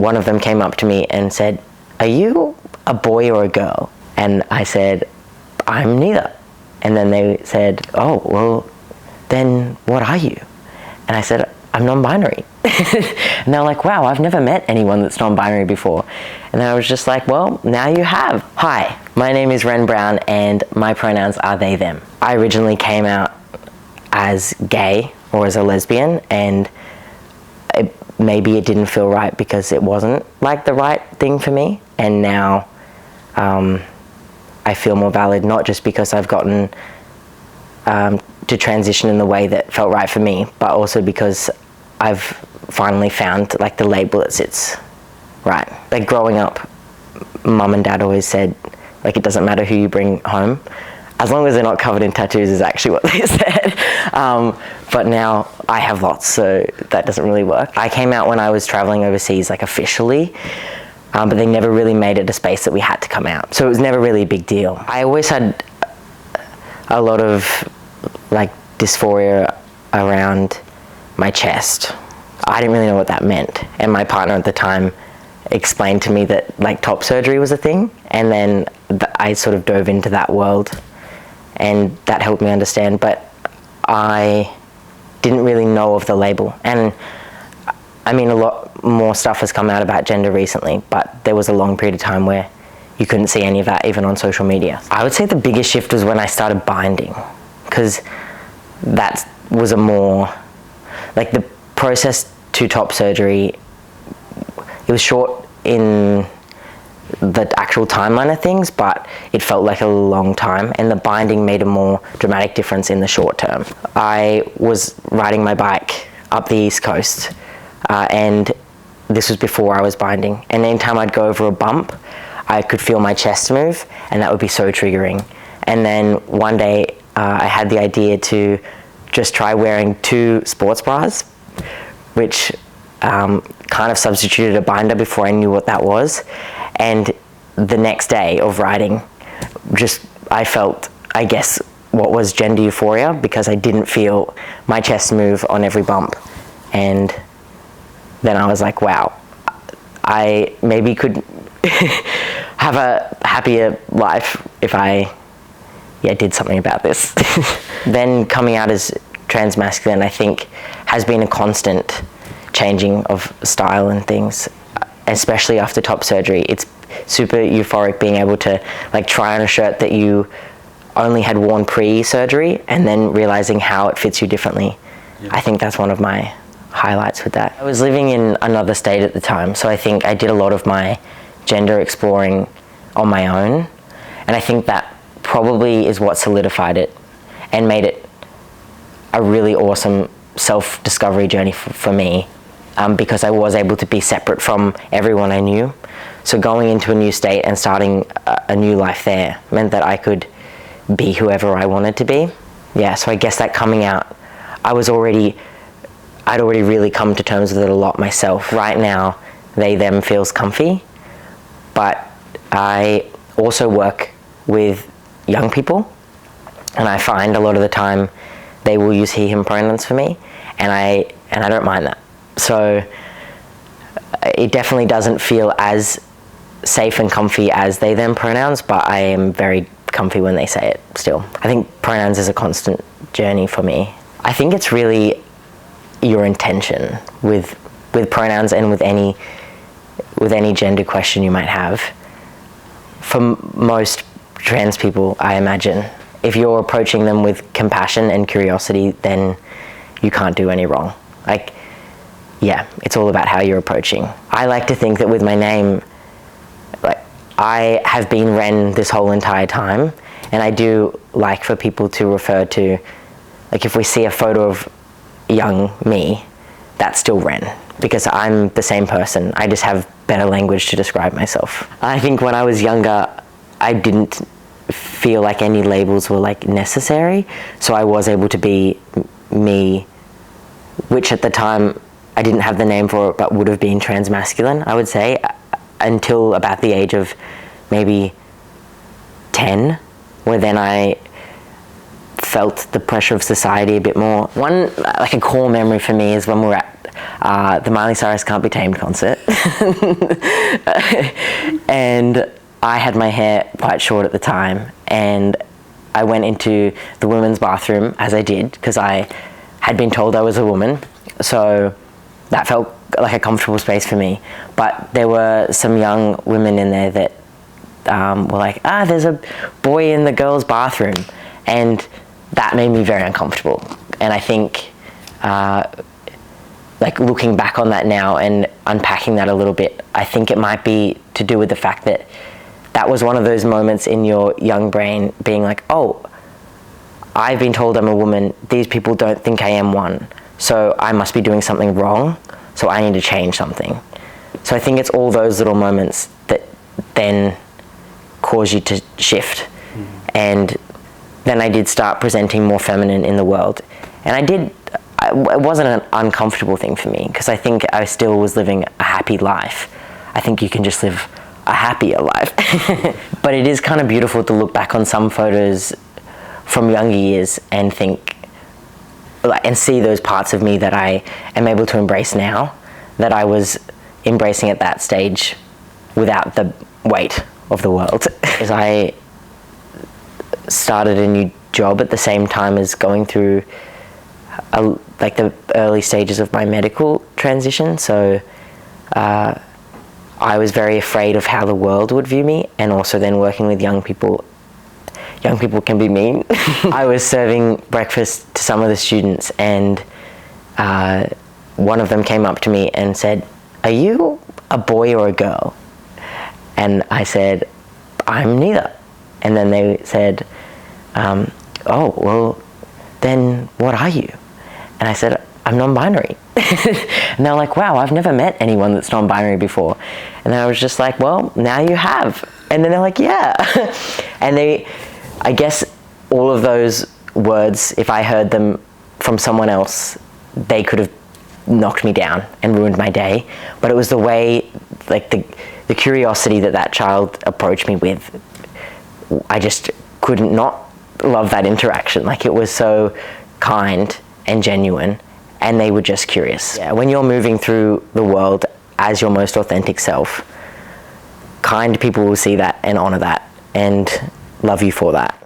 one of them came up to me and said, "Are you a boy or a girl?" And I said, "I'm neither." And then they said, "Oh, well, then what are you?" And I said, "I'm non-binary." And they're like, "Wow, I've never met anyone that's non-binary before." And then I was just like, well, now you have. Hi, my name is Ren Brown and my pronouns are they, them. I originally came out as gay or as a lesbian, and maybe it didn't feel right because it wasn't like the right thing for me. And now I feel more valid, not just because I've gotten to transition in the way that felt right for me, but also because I've finally found like the label that sits right. Like growing up, mum and dad always said, like, it doesn't matter who you bring home, as long as they're not covered in tattoos, is actually what they said. But now I have lots, so that doesn't really work. I came out when I was traveling overseas, like officially, but they never really made it a space that we had to come out. So it was never really a big deal. I always had a lot of like dysphoria around my chest. I didn't really know what that meant. And my partner at the time explained to me that like top surgery was a thing. And then I sort of dove into that world and that helped me understand. But I didn't really know of the label. And I mean, a lot more stuff has come out about gender recently, but there was a long period of time where you couldn't see any of that even on social media. I would say the biggest shift was when I started binding, because that was a more, like the process to top surgery, it was short in the actual timeline of things, but it felt like a long time, and the binding made a more dramatic difference in the short term. I was riding my bike up the East Coast, and this was before I was binding, and anytime I'd go over a bump, I could feel my chest move, and that would be so triggering. And then one day I had the idea to just try wearing 2 sports bras, which kind of substituted a binder before I knew what that was. And the next day of riding, I felt, I guess, what was gender euphoria, because I didn't feel my chest move on every bump. And then I was like, wow, I maybe could have a happier life if I did something about this. Then coming out as transmasculine, I think, has been a constant changing of style and things, especially after top surgery. It's super euphoric being able to like try on a shirt that you only had worn pre-surgery and then realizing how it fits you differently. Yeah. I think that's one of my highlights with that. I was living in another state at the time, so I think I did a lot of my gender exploring on my own, and I think that probably is what solidified it and made it a really awesome self-discovery journey for me, because I was able to be separate from everyone I knew. So going into a new state and starting a new life there meant that I could be whoever I wanted to be. Yeah, so I guess that coming out, I'd already really come to terms with it a lot myself. Right now, they, them feels comfy, but I also work with young people, and I find a lot of the time they will use he, him pronouns for me, and I don't mind that. So it definitely doesn't feel as safe and comfy as they, them pronouns, but I am very comfy when they say it still. I think pronouns is a constant journey for me. I think it's really your intention with pronouns and with any gender question you might have. For most trans people, I imagine, if you're approaching them with compassion and curiosity, then you can't do any wrong. Like, yeah, it's all about how you're approaching. I like to think that with my name, like, I have been Ren this whole entire time, and I do like for people to refer to, like, if we see a photo of young me, that's still Ren, because I'm the same person. I just have better language to describe myself. I think when I was younger, I didn't feel like any labels were like necessary, so I was able to be me, which at the time I didn't have the name for it, but would have been transmasculine, I would say, until about the age of maybe 10, where then I felt the pressure of society a bit more. One, like a core memory for me, is when we were at the Miley Cyrus Can't Be Tamed concert. And I had my hair quite short at the time, and I went into the women's bathroom, as I did, because I had been told I was a woman, so that felt like a comfortable space for me. But there were some young women in there that were like, there's a boy in the girls' bathroom, and that made me very uncomfortable. And I think like looking back on that now and unpacking that a little bit, I think it might be to do with the fact that that was one of those moments in your young brain being like, oh, I've been told I'm a woman, these people don't think I am one, so I must be doing something wrong, so I need to change something. So I think it's all those little moments that then cause you to shift. And then I did start presenting more feminine in the world. And it wasn't an uncomfortable thing for me, because I think I still was living a happy life. I think you can just live a happier life. But it is kind of beautiful to look back on some photos from younger years and think, and see those parts of me that I am able to embrace now, that I was embracing at that stage without the weight of the world. As I started a new job at the same time as going through like the early stages of my medical transition, so I was very afraid of how the world would view me, and also then working with young people. Young people can be mean. I was serving breakfast to some of the students, and one of them came up to me and said, "Are you a boy or a girl?" And I said, "I'm neither." And then they said, "Oh, well, then what are you?" And I said, "I'm non-binary." And they're like, "Wow, I've never met anyone that's non-binary before." And then I was just like, "Well, now you have." And then they're like, "Yeah." And I guess all of those words, if I heard them from someone else, they could have knocked me down and ruined my day. But it was the way, like the curiosity that child approached me with, I just couldn't not love that interaction. Like, it was so kind and genuine, and they were just curious. Yeah, when you're moving through the world as your most authentic self, kind people will see that and honor that and love you for that.